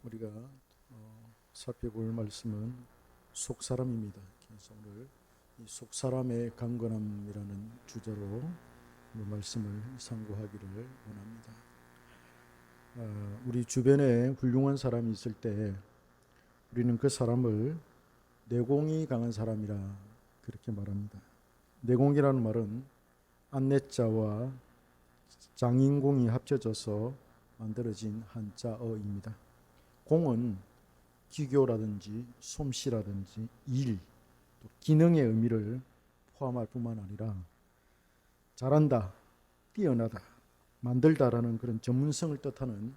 우리가 살펴볼 말씀은 속사람입니다. 그래서 오늘 이 속사람의 강건함이라는 주제로 말씀을 상고하기를 원합니다. 우리 주변에 훌륭한 사람이 있을 때 우리는 그 사람을 내공이 강한 사람이라 그렇게 말합니다. 내공이라는 말은 안내자와 장인공이 합쳐져서 만들어진 한자어입니다. 공은 기교라든지 솜씨라든지 일, 또 기능의 의미를 포함할 뿐만 아니라 잘한다, 뛰어나다, 만들다라는 그런 전문성을 뜻하는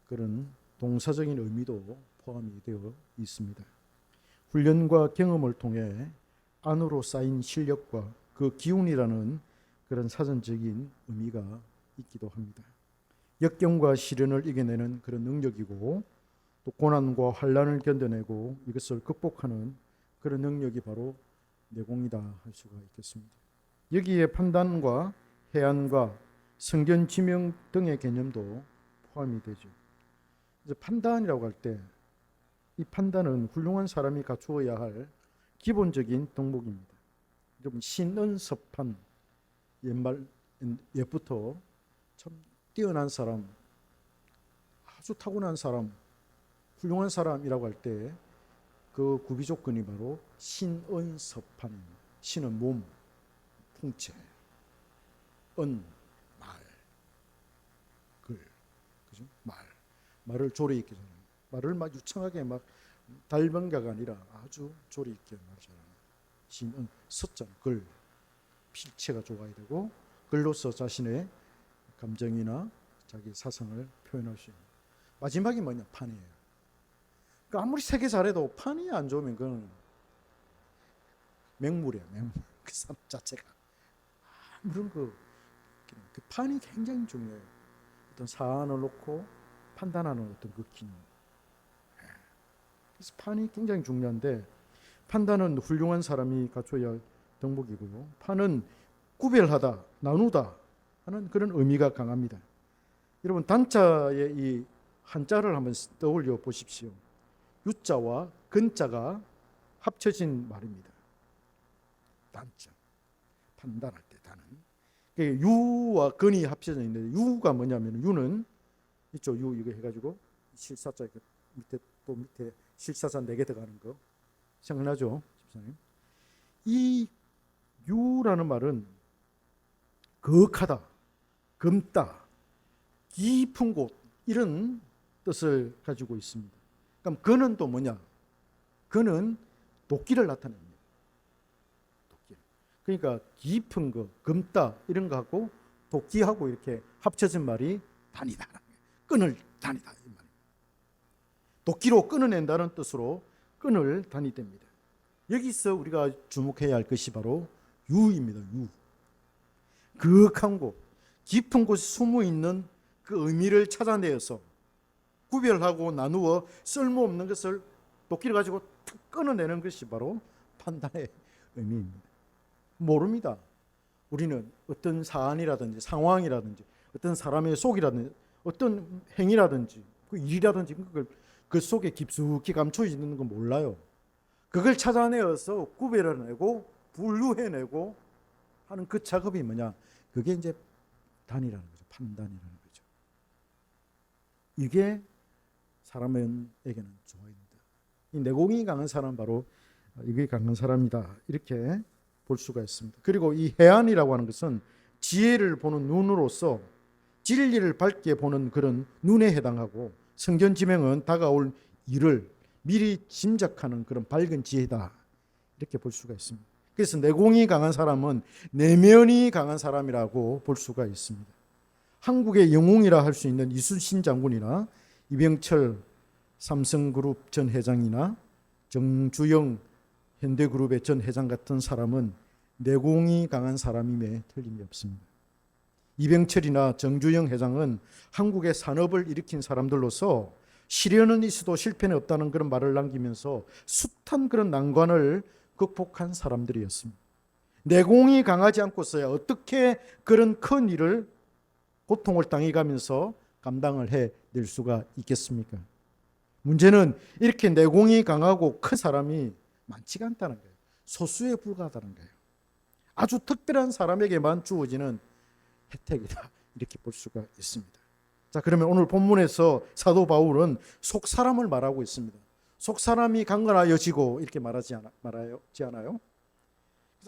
그런 동사적인 의미도 포함이 되어 있습니다. 훈련과 경험을 통해 안으로 쌓인 실력과 그 기운이라는 그런 사전적인 의미가 있기도 합니다. 역경과 시련을 이겨내는 그런 능력이고 또 고난과 환난을 견뎌내고 이것을 극복하는 그런 능력이 바로 내공이다 할 수가 있겠습니다. 여기에 판단과 해안과 성견지명 등의 개념도 포함이 되죠. 이제 판단이라고 할 때 이 판단은 훌륭한 사람이 갖추어야 할 기본적인 덕목입니다. 신은섭한 옛부터 참 뛰어난 사람, 아주 타고난 사람, 훌륭한 사람이라고 할 때 그 구비 조건이 바로 신은섭한입니다. 신은 몸, 풍채, 은, 말, 글, 그죠? 말을 조리 있게 잘하는, 말을 막 유창하게 막 달변가가 아니라 아주 조리 있게 말 잘하는 신은, 서자는 글, 필체가 좋아야 되고 글로서 자신의 감정이나 자기 사상을 표현할 수 있는. 마지막이 뭐냐? 판이에요. 그러니까 아무리 세계 잘해도 판이 안 좋으면 그건 맹물이야, 맹물. 그 사람 자체가 아무런 그 판이 굉장히 중요해요. 어떤 사안을 놓고 판단하는 어떤 그 기능. 그래서 판이 굉장히 중요한데, 판단은 훌륭한 사람이 갖춰야 할 덕목이고요. 판은 구별하다, 나누다 하는 그런 의미가 강합니다. 여러분, 단자의 이 한자를 한번 떠올려 보십시오. 유자와 근자가 합쳐진 말입니다. 단자, 판단할 때 다는. 유와 근이 합쳐져 있는데, 유가 뭐냐면, 유는 이쪽 유 이거 해가지고 실사자 밑에 또 밑에 실사자 4개 들어가는 거 생각나죠, 집사님? 이 유라는 말은 거룩하다, 검다, 깊은 곳 이런 뜻을 가지고 있습니다. 그럼 근은 또 뭐냐? 근은 도끼를 나타냅니다. 도끼. 그러니까 깊은 거, 검다 이런 거하고 도끼하고 이렇게 합쳐진 말이 단이다. 끈을 단이다 이 말입니다. 도끼로 끊어낸다는 뜻으로 끈을 단이 됩니다. 여기서 우리가 주목해야 할 것이 바로 유입니다. 유. 거룩한 곳, 깊은 곳에 숨어 있는 그 의미를 찾아내어서 구별하고 나누어 쓸모없는 것을 도끼를 가지고 탁 끊어내는 것이 바로 판단의 의미입니다. 모릅니다. 우리는 어떤 사안이라든지 상황이라든지 어떤 사람의 속이라든지 어떤 행위라든지 그 일이라든지 그 속에 깊숙이 감춰 있는 건 몰라요. 그걸 찾아내어서 구별해내고 분류해내고 하는 그 작업이 뭐냐? 그게 이제 단이라는 거죠. 판단이라는 거죠. 이게 사람에게는 좋아입니다. 이 내공이 강한 사람 바로 이게 강한 사람이다. 이렇게 볼 수가 있습니다. 그리고 이 해안이라고 하는 것은 지혜를 보는 눈으로서 진리를 밝게 보는 그런 눈에 해당하고, 성견지명은 다가올 일을 미리 짐작하는 그런 밝은 지혜다. 이렇게 볼 수가 있습니다. 그래서 내공이 강한 사람은 내면이 강한 사람이라고 볼 수가 있습니다. 한국의 영웅이라 할 수 있는 이순신 장군이나 이병철 삼성그룹 전 회장이나 정주영 현대그룹의 전 회장 같은 사람은 내공이 강한 사람임에 틀림이 없습니다. 이병철이나 정주영 회장은 한국의 산업을 일으킨 사람들로서 시련은 있어도 실패는 없다는 그런 말을 남기면서 숱한 그런 난관을 극복한 사람들이었습니다. 내공이 강하지 않고서야 어떻게 그런 큰 일을 고통을 당해가면서 감당을 해낼 수가 있겠습니까? 문제는 이렇게 내공이 강하고 큰 사람이 많지가 않다는 거예요. 소수에 불과하다는 거예요. 아주 특별한 사람에게만 주어지는 혜택이다, 이렇게 볼 수가 있습니다. 자, 그러면 오늘 본문에서 사도 바울은 속 사람을 말하고 있습니다. 속 사람이 강건하여지고 이렇게 말하지 않아요?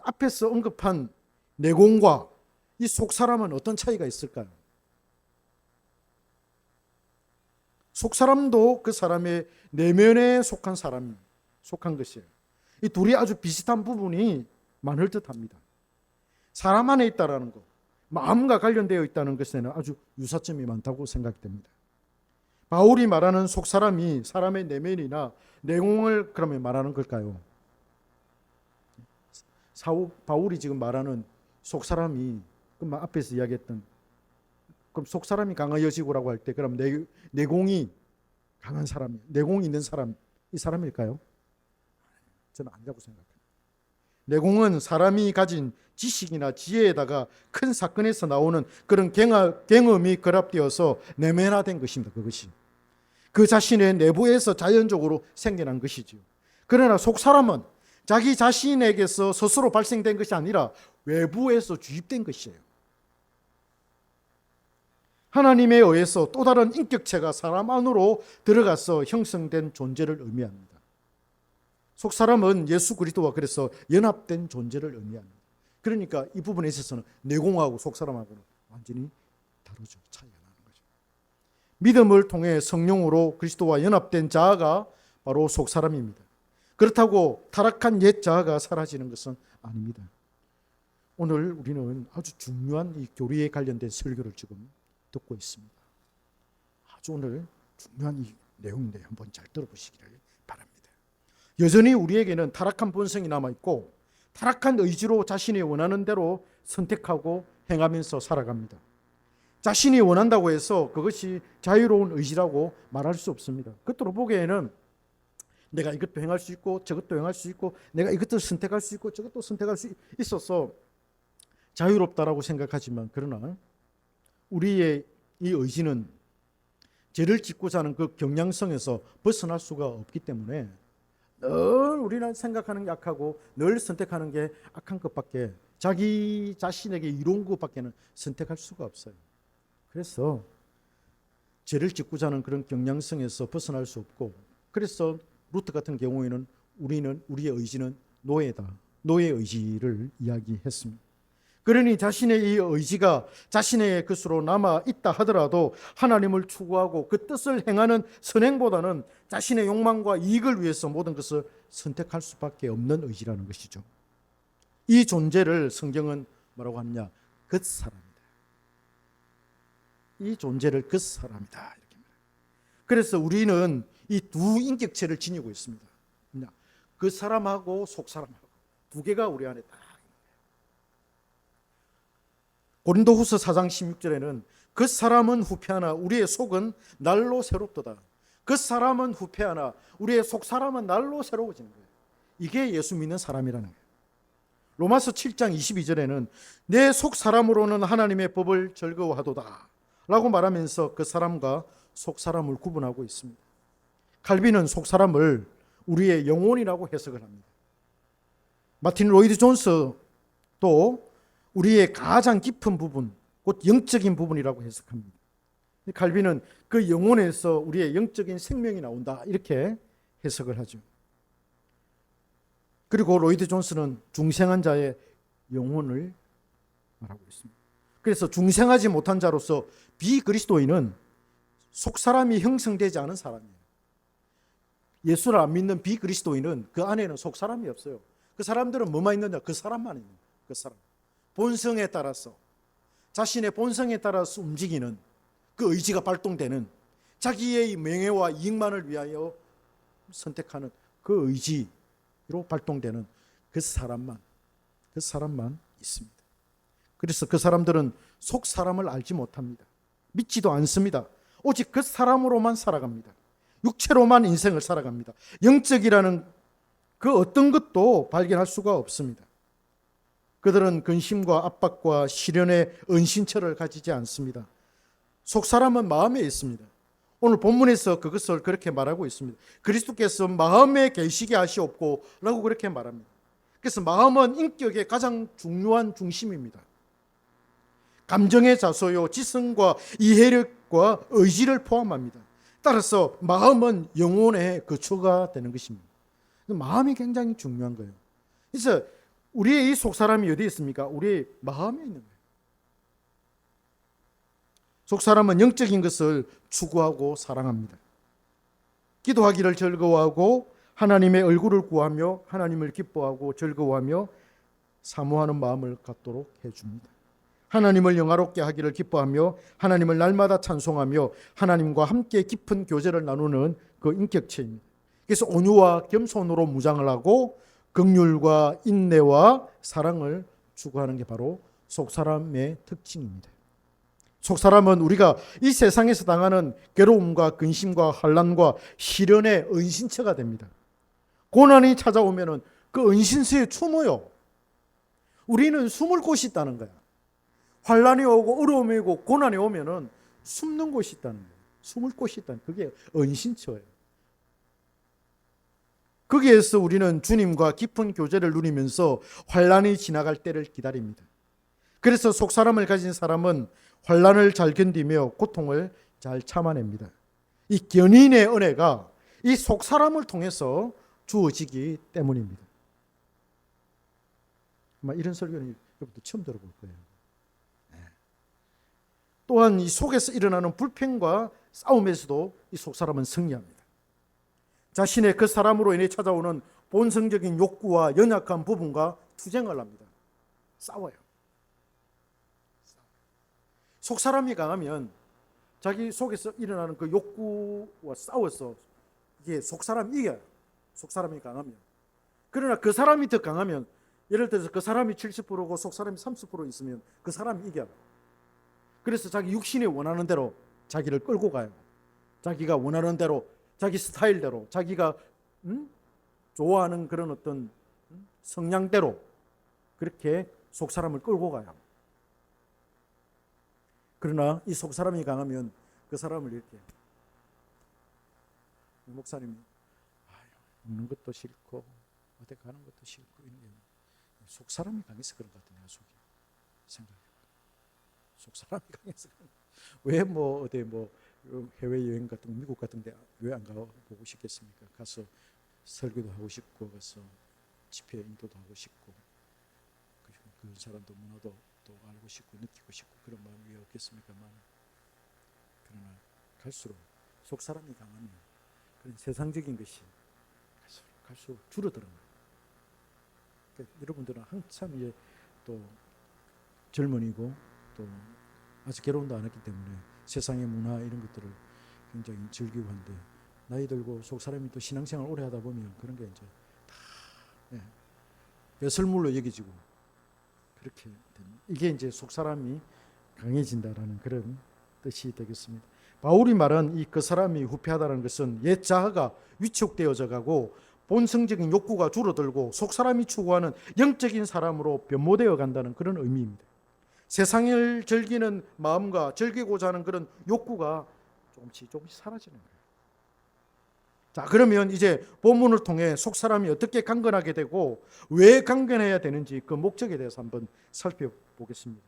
앞에서 언급한 내공과 이 속 사람은 어떤 차이가 있을까요? 속 사람도 그 사람의 내면에 속한 것이에요. 이 둘이 아주 비슷한 부분이 많을 듯합니다. 사람 안에 있다라는 것, 마음과 관련되어 있다는 것에는 아주 유사점이 많다고 생각됩니다. 바울이 말하는 속 사람이 사람의 내면이나 내공을 그러면 말하는 걸까요? 바울이 지금 말하는 속 사람이 앞에서 이야기했던, 그럼 속 사람이 강하여지고라고 할 때 그럼 내공이 강한 사람, 내공이 있는 사람, 이 사람일까요? 저는 아니라고 생각합니다. 내공은 사람이 가진 지식이나 지혜에다가 큰 사건에서 나오는 그런 경험이 결합되어서 내면화된 것입니다. 그것이 그 자신의 내부에서 자연적으로 생겨난 것이지요. 그러나 속 사람은 자기 자신에게서 스스로 발생된 것이 아니라 외부에서 주입된 것이에요. 하나님에 의해서 또 다른 인격체가 사람 안으로 들어가서 형성된 존재를 의미합니다. 속 사람은 예수 그리스도와 그래서 연합된 존재를 의미합니다. 그러니까 이 부분에 있어서는 내공하고 속 사람하고는 완전히 다르죠. 차이가 나는 거죠. 믿음을 통해 성령으로 그리스도와 연합된 자아가 바로 속 사람입니다. 그렇다고 타락한 옛 자아가 사라지는 것은 아닙니다. 오늘 우리는 아주 중요한 이 교리에 관련된 설교를 지금 듣고 있습니다. 아주 오늘 중요한 이 내용인데 한번 잘 들어보시기를 바랍니다. 여전히 우리에게는 타락한 본성이 남아있고 타락한 의지로 자신이 원하는 대로 선택하고 행하면서 살아갑니다. 자신이 원한다고 해서 그것이 자유로운 의지라고 말할 수 없습니다. 겉으로 보기에는 내가 이것도 행할 수 있고 저것도 행할 수 있고 내가 이것도 선택할 수 있고 저것도 선택할 수 있어서 자유롭다라고 생각하지만, 그러나 우리의 이 의지는 죄를 짓고자 하는 그 경향성에서 벗어날 수가 없기 때문에 늘 우리는 생각하는 게 악하고 늘 선택하는 게 악한 것밖에, 자기 자신에게 이로운 것밖에는 선택할 수가 없어요. 그래서 죄를 짓고자 하는 그런 경향성에서 벗어날 수 없고, 그래서 루트 같은 경우에는 우리의 의지는 노예다, 노예 의지를 이야기했습니다. 그러니 자신의 이 의지가 자신의 것으로 남아있다 하더라도 하나님을 추구하고 그 뜻을 행하는 선행보다는 자신의 욕망과 이익을 위해서 모든 것을 선택할 수밖에 없는 의지라는 것이죠. 이 존재를 성경은 뭐라고 하느냐? 겉사람이다. 이 존재를 겉사람이다, 이렇게 말해요. 그래서 우리는 이 두 인격체를 지니고 있습니다. 겉사람하고 속사람하고 두 개가 우리 안에 다. 고린도후서 4장 16절에는 그 사람은 후패하나 우리의 속은 날로 새롭도다. 그 사람은 후패하나 우리의 속 사람은 날로 새로워지는 거예요. 이게 예수 믿는 사람이라는 거예요. 로마서 7장 22절에는 내 속 사람으로는 하나님의 법을 즐거워하도다 라고 말하면서 그 사람과 속 사람을 구분하고 있습니다. 칼빈은 속 사람을 우리의 영혼이라고 해석을 합니다. 마틴 로이드 존스도 우리의 가장 깊은 부분, 곧 영적인 부분이라고 해석합니다. 칼빈은 그 영혼에서 우리의 영적인 생명이 나온다, 이렇게 해석을 하죠. 그리고 로이드 존스는 중생한 자의 영혼을 말하고 있습니다. 그래서 중생하지 못한 자로서 비그리스도인은 속사람이 형성되지 않은 사람이에요. 예수를 안 믿는 비그리스도인은 그 안에는 속사람이 없어요. 그 사람들은 뭐만 있느냐? 그 사람만 있는, 그 사람. 본성에 따라서, 자신의 본성에 따라서 움직이는 그 의지가 발동되는, 자기의 명예와 이익만을 위하여 선택하는 그 의지로 발동되는 그 사람만 있습니다. 그래서 그 사람들은 속 사람을 알지 못합니다. 믿지도 않습니다. 오직 그 사람으로만 살아갑니다. 육체로만 인생을 살아갑니다. 영적이라는 그 어떤 것도 발견할 수가 없습니다. 그들은 근심과 압박과 시련의 은신처를 가지지 않습니다. 속 사람은 마음에 있습니다. 오늘 본문에서 그것을 그렇게 말하고 있습니다. 그리스도께서 마음에 계시게 하시옵고 라고 그렇게 말합니다. 그래서 마음은 인격의 가장 중요한 중심입니다. 감정의 자소요, 지성과 이해력과 의지를 포함합니다. 따라서 마음은 영혼의 거처가 되는 것입니다. 마음이 굉장히 중요한 거예요. 그래서 우리의 이 속사람이 어디에 있습니까? 우리의 마음에 있는 거예요. 속사람은 영적인 것을 추구하고 사랑합니다. 기도하기를 즐거워하고 하나님의 얼굴을 구하며 하나님을 기뻐하고 즐거워하며 사모하는 마음을 갖도록 해줍니다. 하나님을 영화롭게 하기를 기뻐하며 하나님을 날마다 찬송하며 하나님과 함께 깊은 교제를 나누는 그 인격체입니다. 그래서 온유와 겸손으로 무장을 하고 긍휼과 인내와 사랑을 추구하는 게 바로 속사람의 특징입니다. 속사람은 우리가 이 세상에서 당하는 괴로움과 근심과 환난과 시련의 은신처가 됩니다. 고난이 찾아오면은 그 은신처에 숨어요. 우리는 숨을 곳이 있다는 거야. 환난이 오고 어려움이 오고 고난이 오면은 숨는 곳이 있다는 거예요. 숨을 곳이 있다는 그게 은신처예요. 거기에서 우리는 주님과 깊은 교제를 누리면서 환난이 지나갈 때를 기다립니다. 그래서 속사람을 가진 사람은 환난을 잘 견디며 고통을 잘 참아냅니다. 이 견인의 은혜가 이 속사람을 통해서 주어지기 때문입니다. 아마 이런 설교는 여러분도 처음 들어볼 거예요. 또한 이 속에서 일어나는 불평과 싸움에서도 이 속사람은 승리합니다. 자신의 그 사람으로 인해 찾아오는 본성적인 욕구와 연약한 부분과 투쟁을 합니다. 싸워요. 속사람이 강하면 자기 속에서 일어나는 그 욕구와 싸워서 이게 속사람이 이겨요. 속사람이 강하면. 그러나 그 사람이 더 강하면 예를 들어서 그 사람이 70%고 속사람이 30% 있으면 그 사람이 이겨요. 그래서 자기 육신이 원하는 대로 자기를 끌고 가요. 자기가 원하는 대로 자기 스타일대로 자기가 좋아하는 그런 어떤 성향대로 그렇게 속사람을 끌고 가요. 그러나 이 속사람이 강하면 그 사람을 이렇게 목사님 먹는 것도 싫고 어디 가는 것도 싫고 속사람이 강해서 그런 것 같아요. 내가 속이 생각해. 속사람이 강해서 왜 뭐 어디 뭐 해외 여행 같은 거 미국 같은데 왜 안 가고 보고 싶겠습니까? 가서 설교도 하고 싶고 가서 집회 인도도 하고 싶고 그 사람도 문화도 또 알고 싶고 느끼고 싶고 그런 마음이 왜 없겠습니까? 그러나 갈수록 속사람이 강하면 그런 세상적인 것이 갈수록 줄어드는 거예요. 그러니까 여러분들은 한참 이제 또 젊은이고 또 아직 결혼도 안 했기 때문에 세상의 문화 이런 것들을 굉장히 즐기고 한데 나이 들고 속사람이 또 신앙생활 오래 하다 보면 그런 게 이제 다 배설물로 여겨지고 그렇게 됩니다. 이게 이제 속사람이 강해진다라는 그런 뜻이 되겠습니다. 바울이 말한 이 그 사람이 후패하다는 것은 옛 자아가 위축되어져 가고 본성적인 욕구가 줄어들고 속사람이 추구하는 영적인 사람으로 변모되어 간다는 그런 의미입니다. 세상을 즐기는 마음과 즐기고자 하는 그런 욕구가 조금씩 사라지는 거예요. 자, 그러면 이제 본문을 통해 속사람이 어떻게 강건하게 되고 왜 강건해야 되는지 그 목적에 대해서 한번 살펴보겠습니다.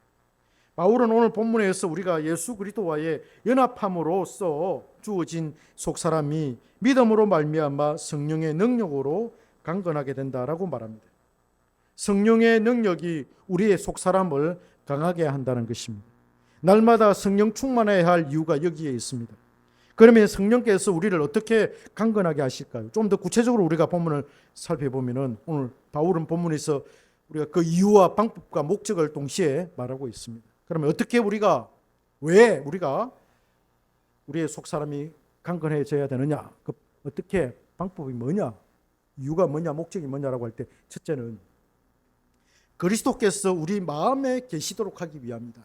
바울은 오늘 본문에서 우리가 예수 그리스도와의 연합함으로써 주어진 속사람이 믿음으로 말미암아 성령의 능력으로 강건하게 된다라고 말합니다. 성령의 능력이 우리의 속사람을 강하게 한다는 것입니다. 날마다 성령 충만해야 할 이유가 여기에 있습니다. 그러면 성령께서 우리를 어떻게 강건하게 하실까요? 좀 더 구체적으로 우리가 본문을 살펴보면은 오늘 바울은 본문에서 우리가 그 이유와 방법과 목적을 동시에 말하고 있습니다. 그러면 어떻게 왜 우리가 우리의 속사람이 강건해져야 되느냐? 그 어떻게 방법이 뭐냐? 이유가 뭐냐? 목적이 뭐냐라고 할 때 첫째는 그리스도께서 우리 마음에 계시도록 하기 위함이다.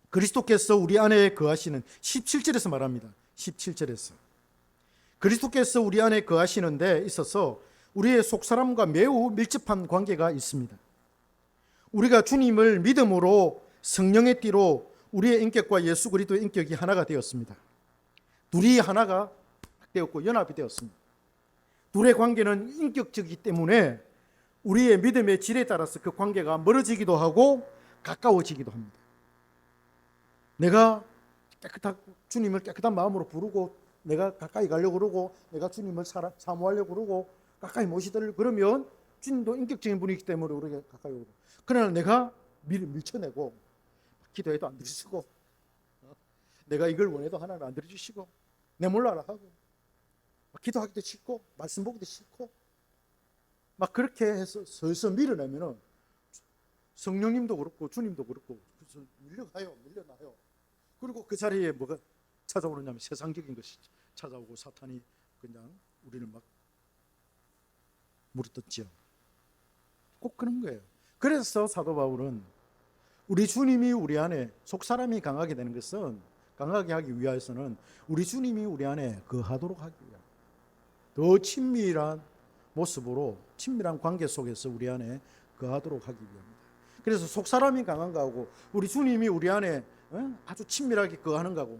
그리스도께서 우리 안에 거하시는 17절에서 말합니다. 17절에서 그리스도께서 우리 안에 거하시는 데 있어서 우리의 속사람과 매우 밀접한 관계가 있습니다. 우리가 주님을 믿음으로 성령의 띠로 우리의 인격과 예수 그리스도의 인격이 하나가 되었습니다. 둘이 하나가 되었고 연합이 되었습니다. 둘의 관계는 인격적이기 때문에 우리의 믿음의 질에 따라서 그 관계가 멀어지기도 하고 가까워지기도 합니다. 내가 주님을 깨끗한 마음으로 부르고 내가 가까이 가려고 그러고 내가 주님을 사모하려고 그러고 가까이 모시더라고 그러면 주님도 인격적인 분이기 때문에 우리가 가까이 오고, 그러나 내가 밀쳐내고 기도해도 안 들으시고 내가 이걸 원해도 하나님 안 들어주시고 내 몰라라 하고 기도하기도 싫고 말씀 보기도 싫고 막 그렇게 해서 서서 밀어내면은 성령님도 그렇고 주님도 그렇고 밀려나요. 그리고 그 자리에 뭐가 찾아오느냐면 세상적인 것이 찾아오고 사탄이 그냥 우리를 막 물어뜯지요. 꼭 그런 거예요. 그래서 사도 바울은 우리 주님이 우리 안에, 속사람이 강하게 되는 것은, 강하게 하기 위해서는 우리 주님이 우리 안에 거하도록 하기 위함, 더 친밀한 모습으로 친밀한 관계 속에서 우리 안에 거하도록 하기 위함입니다. 그래서 속사람이 강한 거하고 우리 주님이 우리 안에 아주 친밀하게 거하는 거하고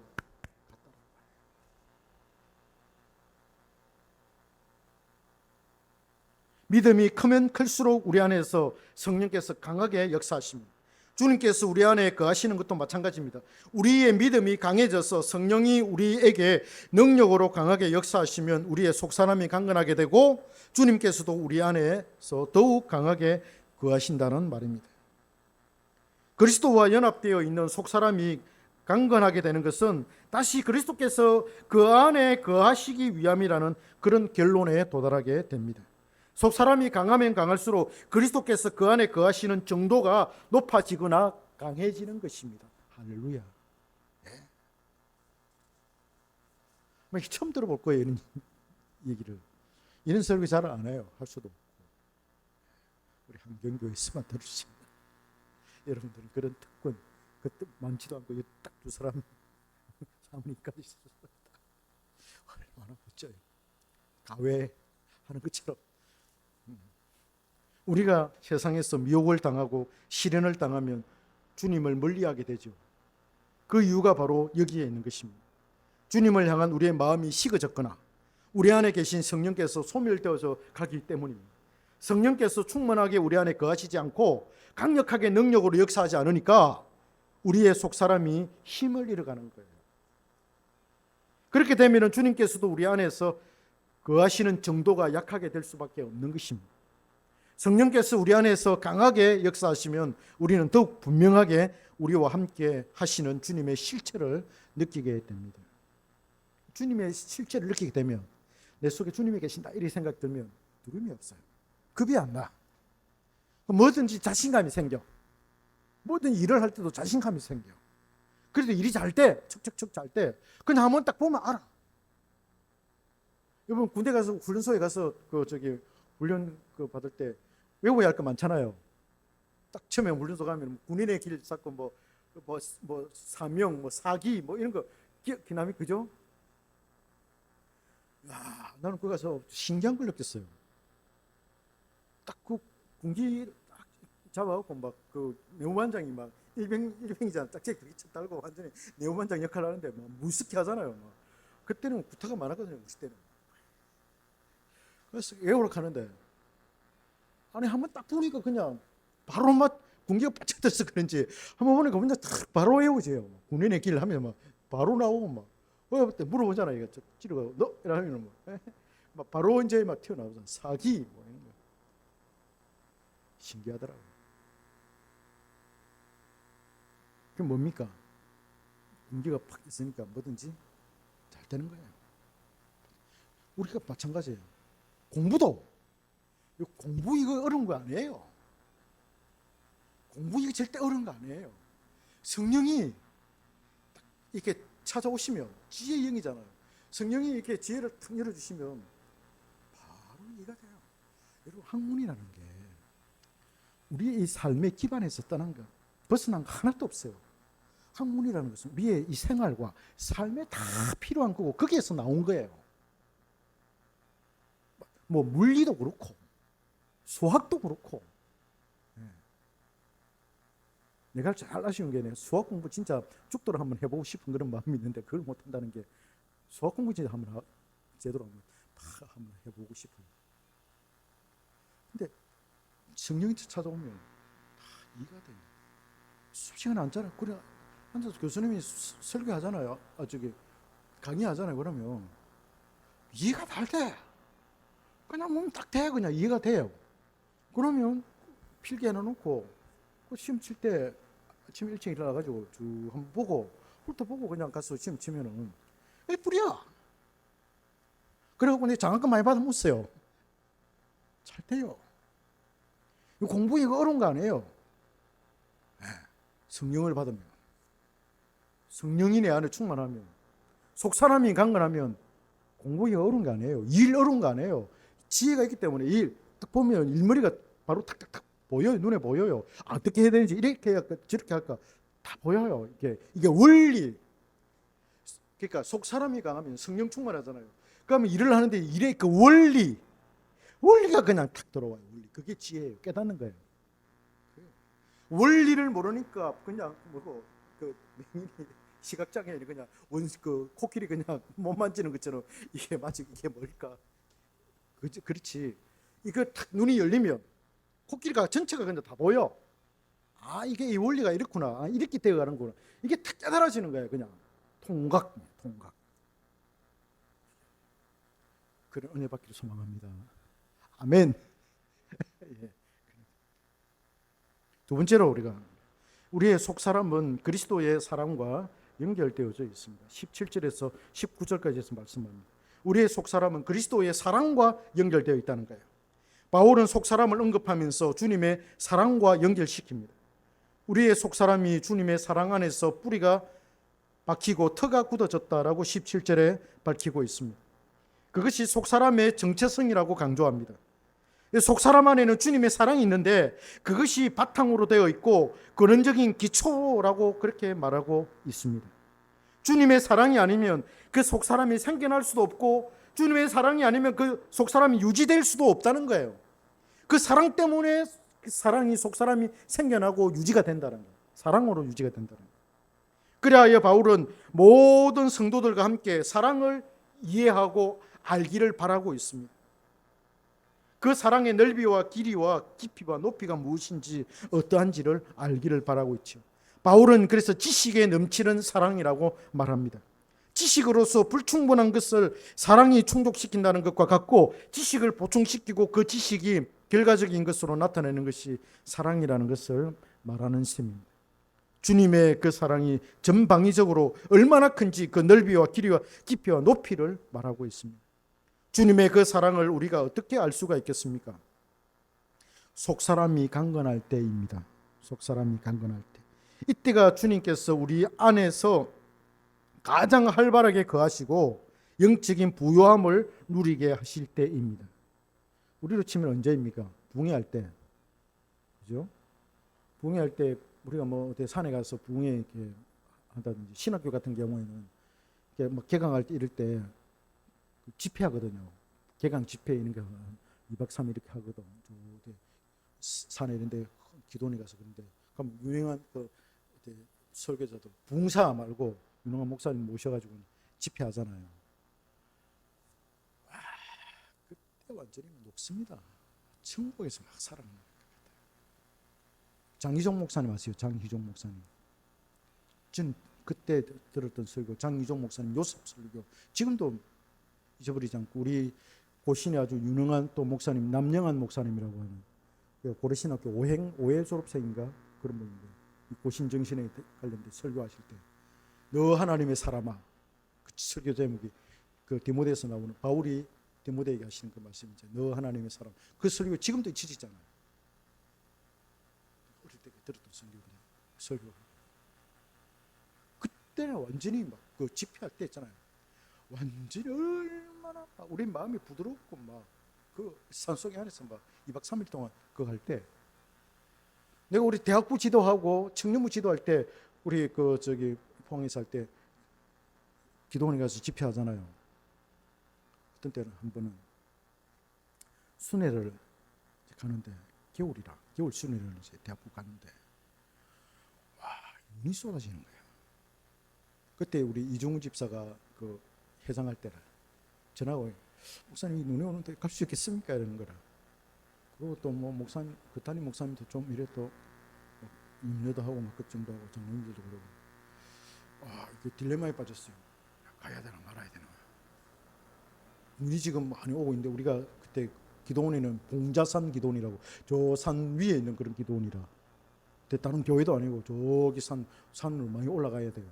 믿음이 크면 클수록 우리 안에서 성령께서 강하게 역사하십니다. 주님께서 우리 안에 거하시는 것도 마찬가지입니다. 우리의 믿음이 강해져서 성령이 우리에게 능력으로 강하게 역사하시면 우리의 속사람이 강건하게 되고 주님께서도 우리 안에서 더욱 강하게 거하신다는 말입니다. 그리스도와 연합되어 있는 속사람이 강건하게 되는 것은 다시 그리스도께서 그 안에 거하시기 위함이라는 그런 결론에 도달하게 됩니다. 속사람이 강하면 강할수록 그리스도께서 그 안에 거하시는 정도가 높아지거나 강해지는 것입니다. 할렐루야. 네. 처음 들어볼 거예요, 이런 얘기를. 이런 설교 잘 안 해요. 할 수도 없고. 우리 한경교에서만 들으십니다. 여러분들은 그런 특권, 그때 많지도 않고 딱 두 사람 사모님까지 있었습니다. 얼마나 멋져요. 가외 하는 것처럼. 우리가 세상에서 미혹을 당하고 시련을 당하면 주님을 멀리하게 되죠. 그 이유가 바로 여기에 있는 것입니다. 주님을 향한 우리의 마음이 식어졌거나 우리 안에 계신 성령께서 소멸되어서 가기 때문입니다. 성령께서 충만하게 우리 안에 거하시지 않고 강력하게 능력으로 역사하지 않으니까 우리의 속사람이 힘을 잃어가는 거예요. 그렇게 되면 주님께서도 우리 안에서 거하시는 정도가 약하게 될 수밖에 없는 것입니다. 성령께서 우리 안에서 강하게 역사하시면 우리는 더욱 분명하게 우리와 함께 하시는 주님의 실체를 느끼게 됩니다. 주님의 실체를 느끼게 되면 내 속에 주님이 계신다 이렇게 생각 들면 두려움이 없어요. 겁이 안 나. 뭐든지 자신감이 생겨. 뭐든 일을 할 때도 자신감이 생겨. 그래서 일이 잘 때, 척척척 잘 때 그냥 한번 딱 보면 알아. 여러분 군대 가서 훈련소에 가서 훈련 받을 때 외워야 할 거 많잖아요. 딱 처음에 훈련소 가면 군인의 길 쌓고 뭐 사명, 사기 이런 거 기남이 그죠? 야, 나는 거기 가서 신기한 걸 느꼈어요. 딱 그 군기 잡아갖고 막 그 내무반장이 막 일병이잖아. 딱 제 그게 달고 완전히 내무반장 역할을 하는데 막 무섭게 하잖아요. 막. 그때는 구타가 많았거든요. 우리 때는. 그래서 외우러 가는데 아니 한번 딱 보니까 그냥 바로 막 군기가 빠져들어서 그런지 한번 보니까 그냥 딱 바로 외우세요. 군인의 길 하면 막 바로 나오고 막 그때 물어보잖아요. 이거 찌르고 너 이러면 막 바로 이제 막 튀어나오잖아. 사기 뭐 이런 거 신기하더라고요. 그게 뭡니까? 군기가 팍 있으니까 뭐든지 잘 되는 거예요. 우리가 마찬가지예요. 공부 이거 어려운 거 아니에요. 공부 이거 절대 어려운 거 아니에요. 성령이 이렇게 찾아오시면 지혜의 영이잖아요. 성령이 이렇게 지혜를 탁 열어주시면 바로 이해가 돼요. 여러분 학문이라는 게 우리의 이 삶의 기반에서 떠난 거 벗어난 거 하나도 없어요. 학문이라는 것은 우리의 이 생활과 삶에 다 필요한 거고 거기에서 나온 거예요. 뭐 물리도 그렇고 수학도 그렇고 내가 잘 아쉬운 게 수학 공부 진짜 죽도록 한번 해보고 싶은 그런 마음이 있는데 그걸 못한다는 게 수학 공부 진짜 제대로 한번 해보고 싶어요. 근데 성령이 찾아오면 다 이해가 돼요. 수업 시간 앉잖아. 그래 앉아서 교수님이 설교하잖아요. 강의하잖아요. 그러면 이해가 잘 돼. 그냥 몸 딱 돼. 그냥 이해가 돼요. 그러면 필기 해놓고 시험 칠 때 아침 일찍 일어나가지고 쭉 한번 보고 훑어보고 그냥 가서 시험 치면은 뿌려. 그래갖고 내 장학금 많이 받으면 웃어요. 잘 돼요. 공부 이거 어려운 거 아니에요. 성령을 받으면, 성령이 내 안에 충만하면, 속사람이 강건하면 공부가 어려운 거 아니에요. 일 어려운 거 아니에요. 지혜가 있기 때문에 일 딱 보면 일머리가 바로 탁탁탁 보여요. 눈에 보여요. 어떻게 해야 되는지 이렇게 할까 저렇게 할까 다 보여요. 이게 원리. 그러니까 속사람이 강하면 성령 충만하잖아요. 그러면 일을 하는데 일의 그 원리가 그냥 탁 들어와요. 원리. 그게 지혜예요. 깨닫는 거예요. 원리를 모르니까 그냥 뭐고 그 시각장애인이 그냥 코끼리 그냥 못 만지는 것처럼 이게 마치 이게 뭘까? 그렇지. 이거 탁 눈이 열리면 코끼리가 전체가 그냥 다 보여. 아 이게 이 원리가 이렇구나. 아, 이렇게 되어가는구나. 이게 탁 깨달아지는 거예요. 그냥 통각. 그런 은혜 받기를 소망합니다. 아멘. 예. 두 번째로 우리의 속사람은 그리스도의 사랑과 연결되어져 있습니다. 17절에서 19절까지 말씀합니다. 우리의 속사람은 그리스도의 사랑과 연결되어 있다는 거예요. 바울은 속사람을 언급하면서 주님의 사랑과 연결시킵니다. 우리의 속사람이 주님의 사랑 안에서 뿌리가 박히고 터가 굳어졌다라고 17절에 밝히고 있습니다. 그것이 속사람의 정체성이라고 강조합니다. 속사람 안에는 주님의 사랑이 있는데 그것이 바탕으로 되어 있고 근원적인 기초라고 그렇게 말하고 있습니다. 주님의 사랑이 아니면 그 속사람이 생겨날 수도 없고 주님의 사랑이 아니면 그 속사람이 유지될 수도 없다는 거예요. 그 사랑 때문에 그 사랑이 속사람이 생겨나고 유지가 된다는 거예요. 사랑으로 유지가 된다는 거예요. 그래야 바울은 모든 성도들과 함께 사랑을 이해하고 알기를 바라고 있습니다. 그 사랑의 넓이와 길이와 깊이와 높이가 무엇인지 어떠한지를 알기를 바라고 있죠. 바울은 그래서 지식에 넘치는 사랑이라고 말합니다. 지식으로서 불충분한 것을 사랑이 충족시킨다는 것과 같고 지식을 보충시키고 그 지식이 결과적인 것으로 나타내는 것이 사랑이라는 것을 말하는 셈입니다. 주님의 그 사랑이 전방위적으로 얼마나 큰지 그 넓이와 길이와 깊이와 높이를 말하고 있습니다. 주님의 그 사랑을 우리가 어떻게 알 수가 있겠습니까? 속사람이 강건할 때입니다. 속사람이 강건할 때. 이때가 주님께서 우리 안에서 가장 활발하게 거하시고 영적인 부요함을 누리게 하실 때입니다. 우리로 치면 언제입니까? 부흥회할 때. 그죠? 부흥회할 때 우리가 어디 산에 가서 부흥회 이렇게 한다든지 신학교 같은 경우에는 이렇게 개강할 때 이럴 때 집회하거든요. 개강 집회 이런 거 2박 3일 이렇게 하거든. 산에 이런데 기도원에 가서 그런데 그럼 유명한 설교자도 부흥사 말고 유명한 목사님 모셔가지고 집회하잖아요. 와, 그때 완전히 녹습니다. 천국에서 막 살아나는 것 같아요. 장희종 목사님 아세요? 장희종 목사님. 전 그때 들었던 설교 장희종 목사님 요셉 설교 지금도 잊어버리지 않고 우리 고신의 아주 유능한 또 목사님 남영한 목사님이라고 하는 고려신학교 5회 졸업생인가 그런 분인데 고신 정신에 관련된 설교하실 때 너 하나님의 사람아 그 설교 제목이 그 디모데에서 나오는 바울이 디모데에게 하시는 그 말씀이죠. 너 하나님의 사람. 그 설교 지금도 잊혀지잖아요. 어릴 때 들었던 설교. 그때는 완전히 막 그 집회할 때 있잖아요. 완전히 얼마나 우리 마음이 부드럽고 막 그 산속에 안에서 막 2박 3일 동안 그거 할 때 내가 우리 대학부 지도하고 청년부 지도할 때 우리 포항에서 할 때 기도원에 가서 집회하잖아요. 어떤 때는 한 번은 순회를 가는데 겨울이라 겨울 순회를 이제 대학부 가는데 눈이 쏟아지는 거예요. 그때 우리 이종우 집사가 그 해장할 때라 전화가 와요. 목사님 이 눈이 오는데 갈 수 있겠습니까? 이러는 거라. 그리고 또 뭐 목사님 그 담임 목사님도 좀 이래 또 염려도 하고 막 걱정도 하고 장로님들도 그러고 이게 딜레마에 빠졌어요. 가야 되나 말아야 되나. 눈이 지금 많이 오고 있는데 우리가 그때 기도원에는 봉자산 기도원이라고 저 산 위에 있는 그런 기도원이라. 다른 교회도 아니고 저기 산을 많이 올라가야 돼요.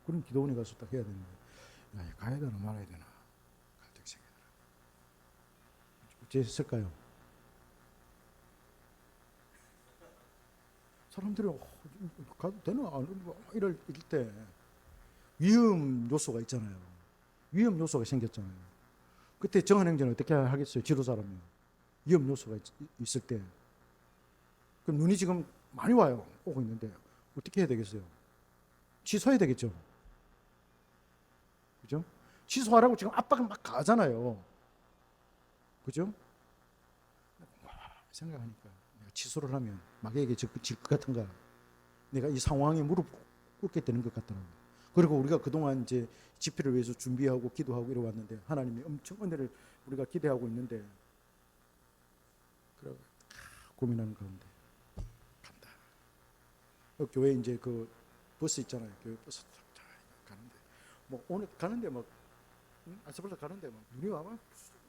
그런 기도원에 가서 딱 해야 되는 거예요. 야, 가야 되나 말아야 되나 갈등 생기더라고요. 어째 했을까요? 사람들이 가도 되나 이럴 때 위험 요소가 있잖아요. 위험 요소가 생겼잖아요. 그때 정한 행정은 어떻게 하겠어요? 지도사라면 위험 요소가 있을 때 그럼 눈이 지금 많이 와요. 오고 있는데 어떻게 해야 되겠어요? 취소해야 되겠죠. 그죠? 취소하라고 지금 압박을 막 가잖아요. 그죠? 생각하니까 내가 취소를 하면 마귀에게 질 것 같은가? 내가 이 상황에 무릎 꿇게 되는 것 같더라고요. 그리고 우리가 그동안 이제 집회를 위해서 준비하고 기도하고 이러 왔는데 하나님이 엄청 은혜를 우리가 기대하고 있는데 그래 고민하는 가운데 간다. 교회 이제 그 버스 있잖아요. 교회 버스 가는데 뭐 오늘 가는데 막 아스팔트 가는데 막 눈이 와봐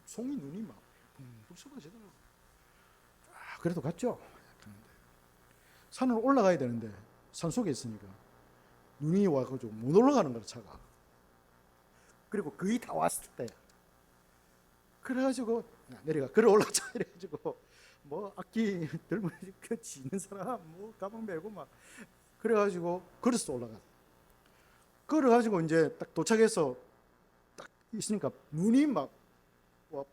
송이 눈이 막 붕붕 쏟아지더라고. 그래도 갔죠. 가는데 산을 올라가야 되는데 산 속에 있으니까 눈이 와가지고 못 올라가는 거야 차가. 그리고 거의 다 왔을 때 그래가지고 내려가 그래 올라가자 이래가지고 뭐 악기 들고 있는 사람 뭐 가방 메고 막 그래가지고 걸어서 올라가. 그래가지고 이제 딱 도착해서 딱 있으니까 눈이 막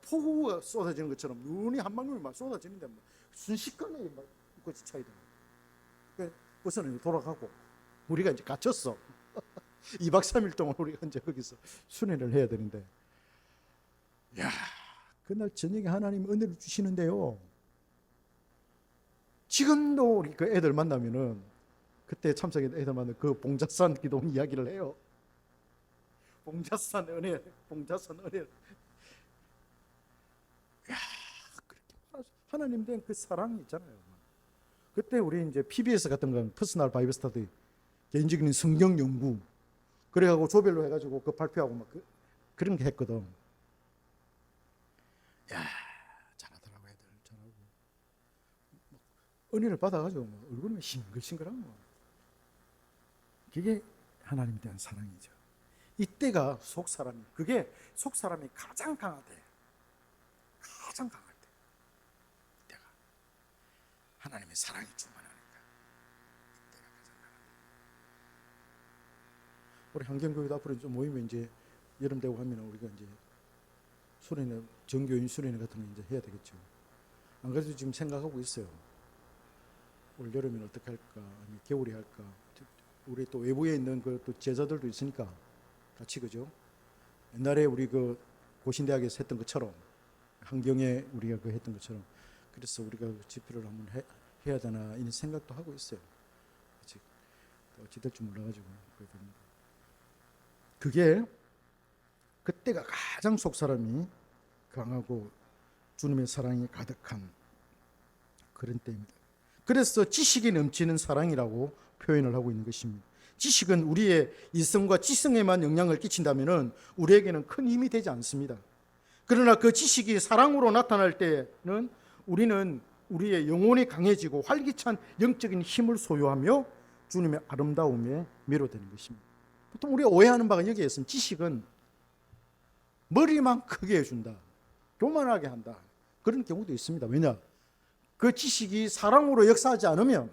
폭우가 쏟아지는 것처럼 눈이 한 방울이 막 쏟아지는데 막 순식간에 막 꽃이 차이더라고. 버스는 돌아가고 우리가 이제 갇혔어. 2박 3일 동안 우리가 이제 거기서 순회를 해야 되는데, 야, 그날 저녁에 하나님 은혜를 주시는데요. 지금도 우리 그 애들 만나면은 그때 참석했던 애들 만나면 그 봉자산 기도원 이야기를 해요. 봉자산 은혜, 봉자산 은혜. 야, 그렇게 하나님 된 그 사랑이 있잖아요. 그때 우리 이제 PBS 같은 건 퍼스널 바이블 스터디, 개인적인 성경 연구, 그래가지고 조별로 해가지고 그 발표하고 막 그런 게 했거든. 야, 잘하더라고 애들 잘하고. 은혜를 받아가지고 뭐 얼굴이 싱글싱글한 거. 그게 하나님에 대한 사랑이죠. 이때가 속 사람이, 그게 속 사람이 가장 강할 때, 가장 강할 때, 이때가 하나님의 사랑이 충만하니까 이때가 가장 강할 때. 우리 한경교회도 앞으로 좀 모이면 이제 여름 되고 하면 우리가 이제 수련회, 정교인 수련회 같은 거 이제 해야 되겠죠. 안 그래도 지금 생각하고 있어요. 올 여름에는 어떻게 할까, 아니면 겨울에 할까. 우리 또 외부에 있는 그 또 제자들도 있으니까 같이, 그죠? 옛날에 우리 그 고신대학에서 했던 것처럼, 한경에 우리가 그 했던 것처럼, 그래서 우리가 집회를 한번 해야 되나 이런 생각도 하고 있어요. 아직 어찌 될지 몰라가지고. 그게 그때가 가장 속 사람이 강하고 주님의 사랑이 가득한 그런 때입니다. 그래서 지식이 넘치는 사랑이라고 표현을 하고 있는 것입니다. 지식은 우리의 이성과 지성에만 영향을 끼친다면 우리에게는 큰 힘이 되지 않습니다. 그러나 그 지식이 사랑으로 나타날 때는 우리는 우리의 영혼이 강해지고 활기찬 영적인 힘을 소유하며 주님의 아름다움에 매료되는 것입니다. 보통 우리가 오해하는 바가 여기에 있습니다. 지식은 머리만 크게 해준다, 교만하게 한다, 그런 경우도 있습니다. 왜냐? 그 지식이 사랑으로 역사하지 않으면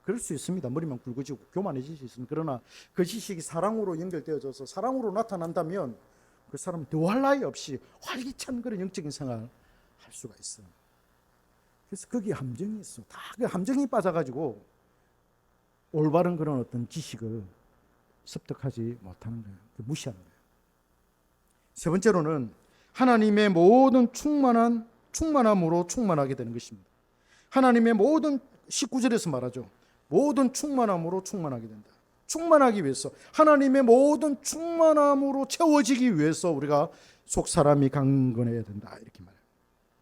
그럴 수 있습니다. 머리만 굵어지고 교만해질 수 있습니다. 그러나 그 지식이 사랑으로 연결되어져서 사랑으로 나타난다면 그 사람은 더할 나위 없이 활기찬 그런 영적인 생활을 할 수가 있어요. 그래서 거기에 함정이 있어. 다 그 함정이 빠져가지고 올바른 그런 어떤 지식을 습득하지 못하는 거예요. 무시하는 거예요. 세 번째로는 하나님의 모든 충만함으로 충만하게 되는 것입니다. 하나님의 모든 19절에서 말하죠. 모든 충만함으로 충만하게 된다. 충만하기 위해서, 하나님의 모든 충만함으로 채워지기 위해서 우리가 속사람이 강건해야 된다, 이렇게 말해요.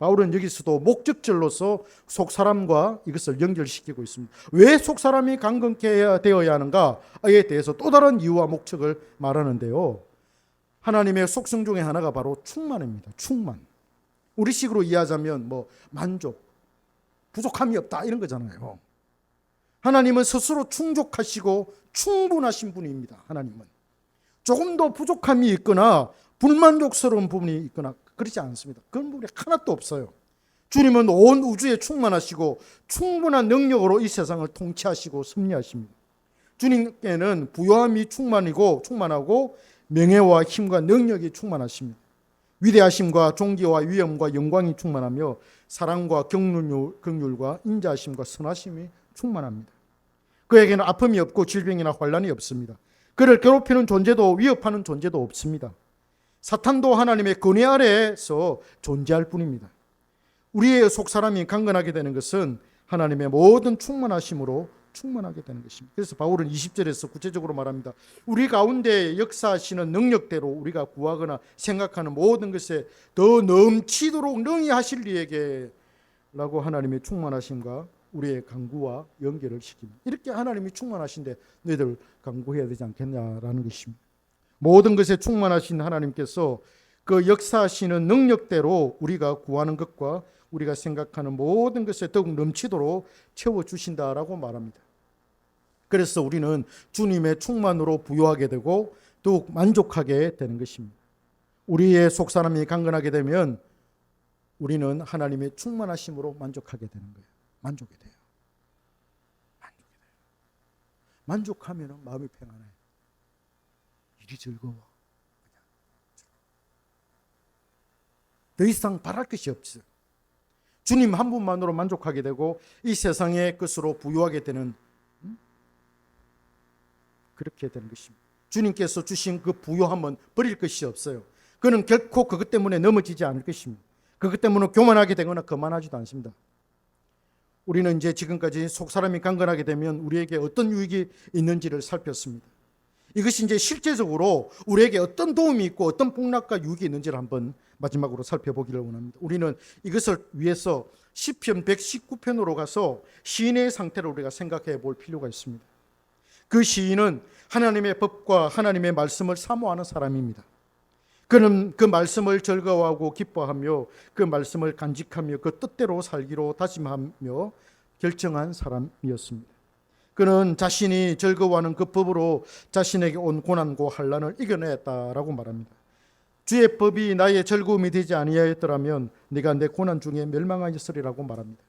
바울은 여기서도 목적절로서 속사람과 이것을 연결시키고 있습니다. 왜 속사람이 강건케 되어야 하는가에 대해서 또 다른 이유와 목적을 말하는데요, 하나님의 속성 중에 하나가 바로 충만입니다. 충만. 우리식으로 이해하자면 만족, 부족함이 없다, 이런 거잖아요. 하나님은 스스로 충족하시고 충분하신 분입니다. 하나님은 조금도 부족함이 있거나 불만족스러운 부분이 있거나 그렇지 않습니다. 그런 부분이 하나도 없어요. 주님은 온 우주에 충만하시고 충분한 능력으로 이 세상을 통치하시고 섭리하십니다. 주님께는 부요함이 충만하고 명예와 힘과 능력이 충만하십니다. 위대하심과 존귀와 위엄과 영광이 충만하며 사랑과 긍휼과 인자하심과 선하심이 충만합니다. 그에게는 아픔이 없고 질병이나 환난이 없습니다. 그를 괴롭히는 존재도 위협하는 존재도 없습니다. 사탄도 하나님의 권위 아래에서 존재할 뿐입니다. 우리의 속사람이 강건하게 되는 것은 하나님의 모든 충만하심으로 충만하게 되는 것입니다. 그래서 바울은 20절에서 구체적으로 말합니다. 우리 가운데 역사하시는 능력대로 우리가 구하거나 생각하는 모든 것에 더 넘치도록 능히 하실 이에게 라고 하나님의 충만하심과 우리의 간구와 연결을 시킵니다. 이렇게 하나님이 충만하신데 너희들 간구해야 되지 않겠냐라는 것입니다. 모든 것에 충만하신 하나님께서 그 역사하시는 능력대로 우리가 구하는 것과 우리가 생각하는 모든 것에 더욱 넘치도록 채워주신다라고 말합니다. 그래서 우리는 주님의 충만으로 부요하게 되고 더욱 만족하게 되는 것입니다. 우리의 속사람이 강건하게 되면 우리는 하나님의 충만하심으로 만족하게 되는 거예요. 만족이 돼요. 만족하면 마음이 평안해요. 일이 즐거워. 더 이상 바랄 것이 없어요. 주님 한 분만으로 만족하게 되고 이 세상의 것으로 부유하게 되는, 그렇게 되는 것입니다. 주님께서 주신 그 부유함은 버릴 것이 없어요. 그는 결코 그것 때문에 넘어지지 않을 것입니다. 그것 때문에 교만하게 되거나 거만하지도 않습니다. 우리는 이제 지금까지 속사람이 강건하게 되면 우리에게 어떤 유익이 있는지를 살폈습니다. 이것이 이제 실제적으로 우리에게 어떤 도움이 있고 어떤 복락과 유익이 있는지를 한번 마지막으로 살펴보기를 원합니다. 우리는 이것을 위해서 시편 119편으로 가서 시인의 상태를 우리가 생각해 볼 필요가 있습니다. 그 시인은 하나님의 법과 하나님의 말씀을 사모하는 사람입니다. 그는 그 말씀을 즐거워하고 기뻐하며 그 말씀을 간직하며 그 뜻대로 살기로 다짐하며 결정한 사람이었습니다. 그는 자신이 즐거워하는 그 법으로 자신에게 온 고난과 환난을 이겨냈다라고 말합니다. 주의 법이 나의 즐거움이 되지 아니하였더라면 내가 내 고난 중에 멸망하였으리라고 말합니다.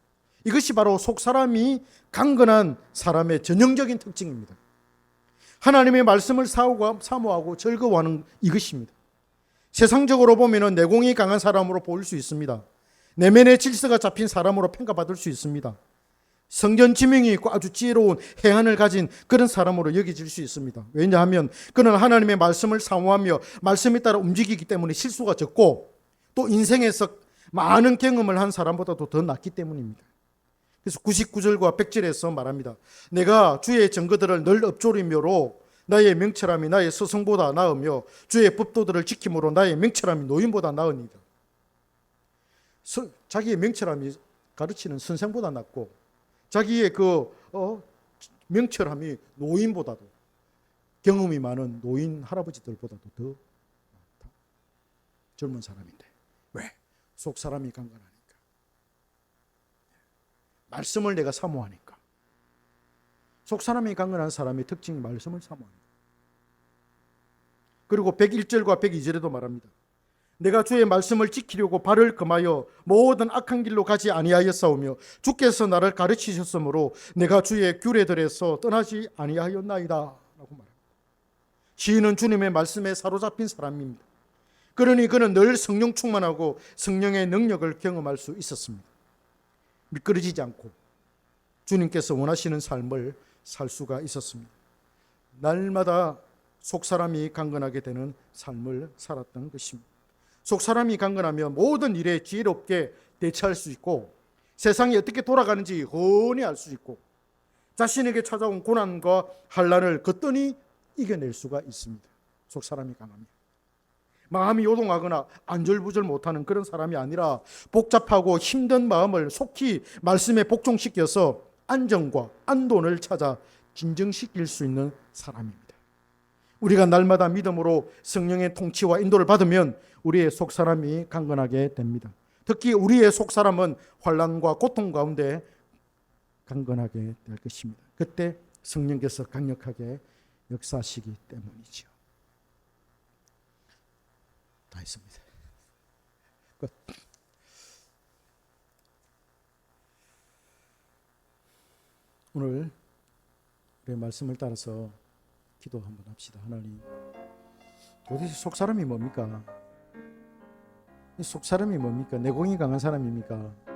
이것이 바로 속사람이 강건한 사람의 전형적인 특징입니다. 하나님의 말씀을 사모하고 즐거워하는 이것입니다. 세상적으로 보면 내공이 강한 사람으로 보일 수 있습니다. 내면의 질서가 잡힌 사람으로 평가받을 수 있습니다. 성견 지명이 있고 아주 지혜로운 해안을 가진 그런 사람으로 여겨질 수 있습니다. 왜냐하면 그는 하나님의 말씀을 사모하며 말씀에 따라 움직이기 때문에 실수가 적고 또 인생에서 많은 경험을 한 사람보다도 더 낫기 때문입니다. 그래서 99절과 100절에서 말합니다. 내가 주의 증거들을 늘 엎조리며로 나의 명철함이 나의 스승보다 나으며 주의 법도들을 지킴으로 나의 명철함이 노인보다 나으니라. 자기의 명철함이 가르치는 선생보다 낫고 자기의 명철함이 노인보다도, 경험이 많은 노인 할아버지들보다도 더 많다. 젊은 사람인데. 왜? 속 사람이 강건하니까. 말씀을 내가 사모하니까. 속 사람이 강건한 사람의 특징이 말씀을 사모하니까. 그리고 101절과 102절에도 말합니다. 내가 주의 말씀을 지키려고 발을 금하여 모든 악한 길로 가지 아니하였사오며 주께서 나를 가르치셨으므로 내가 주의 규례들에서 떠나지 아니하였나이다 라고 말합니다. 시인은 주님의 말씀에 사로잡힌 사람입니다. 그러니 그는 늘 성령 충만하고 성령의 능력을 경험할 수 있었습니다. 미끄러지지 않고 주님께서 원하시는 삶을 살 수가 있었습니다. 날마다 속사람이 강건하게 되는 삶을 살았던 것입니다. 속사람이 강건하면 모든 일에 지혜롭게 대처할 수 있고 세상이 어떻게 돌아가는지 훤히 알 수 있고 자신에게 찾아온 고난과 환난을 거뜬히 이겨낼 수가 있습니다. 속 사람이 강합니다. 마음이 요동하거나 안절부절 못하는 그런 사람이 아니라 복잡하고 힘든 마음을 속히 말씀에 복종시켜서 안정과 안돈을 찾아 진정시킬 수 있는 사람입니다. 우리가 날마다 믿음으로 성령의 통치와 인도를 받으면 우리의 속사람이 강건하게 됩니다. 특히 우리의 속사람은 환난과 고통 가운데 강건하게 될 것입니다. 그때 성령께서 강력하게 역사하시기 때문이죠. 다 했습니다. 끝. 오늘 우리의 말씀을 따라서 기도 한번 합시다. 하나님, 도대체 속사람이 뭡니까? 이 속사람이 뭡니까? 내공이 강한 사람입니까?